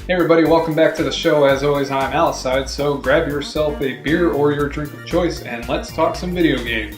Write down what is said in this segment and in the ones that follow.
Hey everybody, welcome back to the show. As always, I'm Alicide, so grab yourself a beer or your drink of choice and let's talk some video games.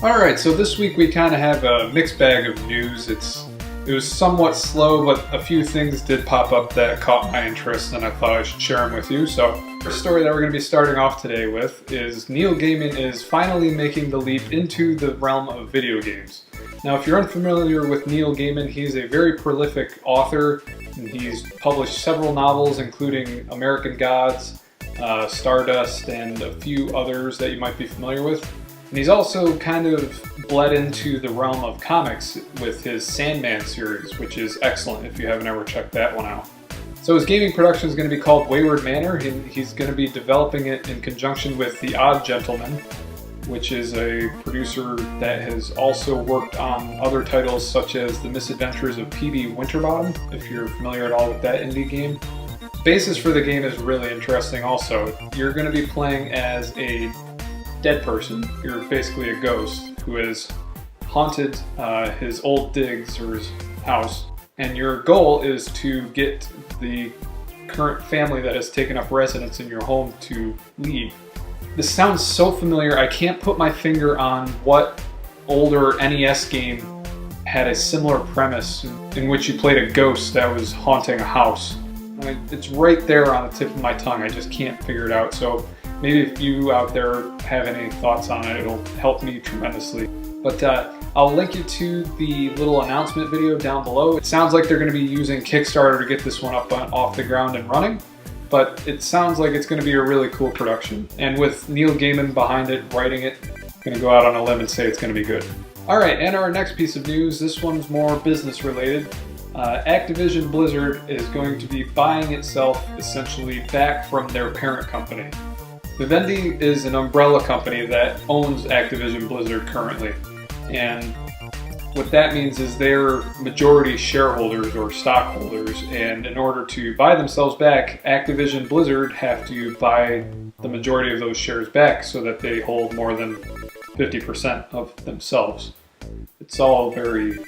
Alright, so this week we kind of have a mixed bag of news. It was somewhat slow, but a few things did pop up that caught my interest and I thought I should share them with you. So, the first story that we're going to be starting off today with is Neil Gaiman is finally making the leap into the realm of video games. Now, if you're unfamiliar with Neil Gaiman, he's a very prolific author. And he's published several novels, including American Gods, Stardust, and a few others that you might be familiar with. And he's also kind of bled into the realm of comics with his Sandman series, which is excellent if you haven't ever checked that one out. So his gaming production is going to be called Wayward Manor. He's going to be developing it in conjunction with The Odd Gentleman, which is a producer that has also worked on other titles such as The Misadventures of P.B. Winterbottom, if you're familiar at all with that indie game. The basis for the game is really interesting also. You're going to be playing as a dead person. You're basically a ghost who has haunted his old digs or his house, and your goal is to get the current family that has taken up residence in your home to leave. This sounds so familiar, I can't put my finger on what older NES game had a similar premise in which you played a ghost that was haunting a house. It's right there on the tip of my tongue, I just can't figure it out. So maybe if you out there have any thoughts on it, it'll help me tremendously. But I'll link you to the little announcement video down below. It sounds like they're going to be using Kickstarter to get this one up off the ground and running. But it sounds like it's going to be a really cool production. And with Neil Gaiman behind it, writing it, I'm going to go out on a limb and say it's going to be good. Alright, and our next piece of news, this one's more business related. Activision-Blizzard is going to be buying itself essentially back from their parent company. Vivendi is an umbrella company that owns Activision-Blizzard currently. And what that means is they're majority shareholders or stockholders, and in order to buy themselves back, Activision-Blizzard have to buy the majority of those shares back so that they hold more than 50% of themselves. It's all very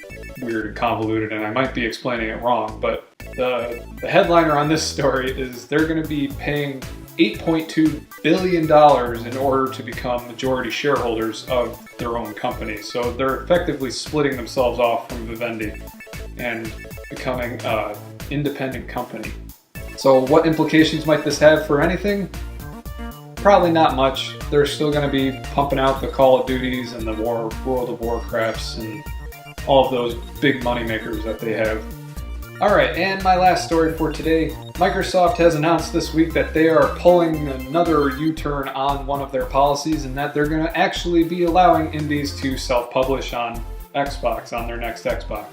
weird and convoluted, and I might be explaining it wrong, but the headliner on this story is they're going to be paying $8.2 billion in order to become majority shareholders of their own company. So they're effectively splitting themselves off from Vivendi and becoming an independent company. So what implications might this have for anything? Probably not much. They're still going to be pumping out the Call of Duties and the World of Warcrafts and all of those big money makers that they have. Alright, and my last story for today. Microsoft has announced this week that they are pulling another U-turn on one of their policies, and that they're going to actually be allowing indies to self-publish on Xbox, on their next Xbox.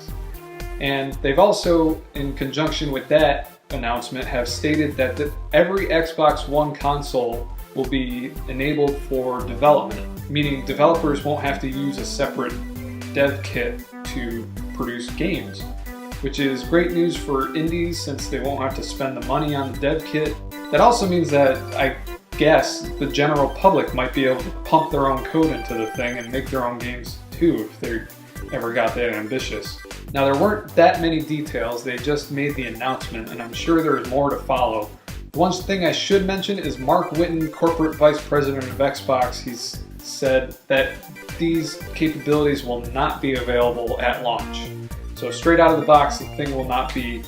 And they've also, in conjunction with that announcement, have stated that every Xbox One console will be enabled for development, meaning developers won't have to use a separate dev kit to produce games. Which is great news for indies since they won't have to spend the money on the dev kit. That also means that I guess the general public might be able to pump their own code into the thing and make their own games too if they ever got that ambitious. Now there weren't that many details, they just made the announcement and I'm sure there's more to follow. One thing I should mention is Mark Whitten, corporate vice president of Xbox, he's said that these capabilities will not be available at launch. So straight out of the box, the thing will not be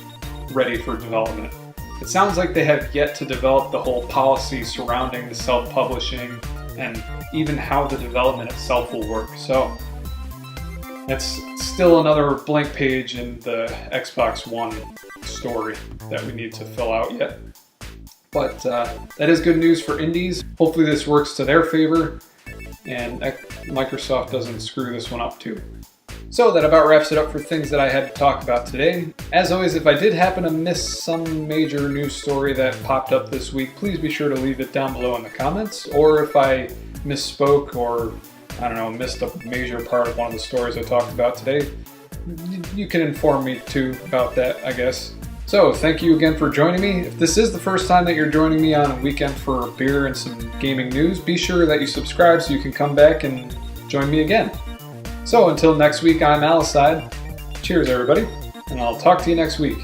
ready for development. It sounds like they have yet to develop the whole policy surrounding the self-publishing and even how the development itself will work. So that's still another blank page in the Xbox One story that we need to fill out yet. But that is good news for indies. Hopefully this works to their favor and Microsoft doesn't screw this one up too. So that about wraps it up for things that I had to talk about today. As always, if I did happen to miss some major news story that popped up this week, please be sure to leave it down below in the comments. Or if I misspoke or, I don't know, missed a major part of one of the stories I talked about today, you can inform me too about that, I guess. So, thank you again for joining me. If this is the first time that you're joining me on a weekend for beer and some gaming news, be sure that you subscribe so you can come back and join me again. So until next week, I'm Alicide. Cheers, everybody, and I'll talk to you next week.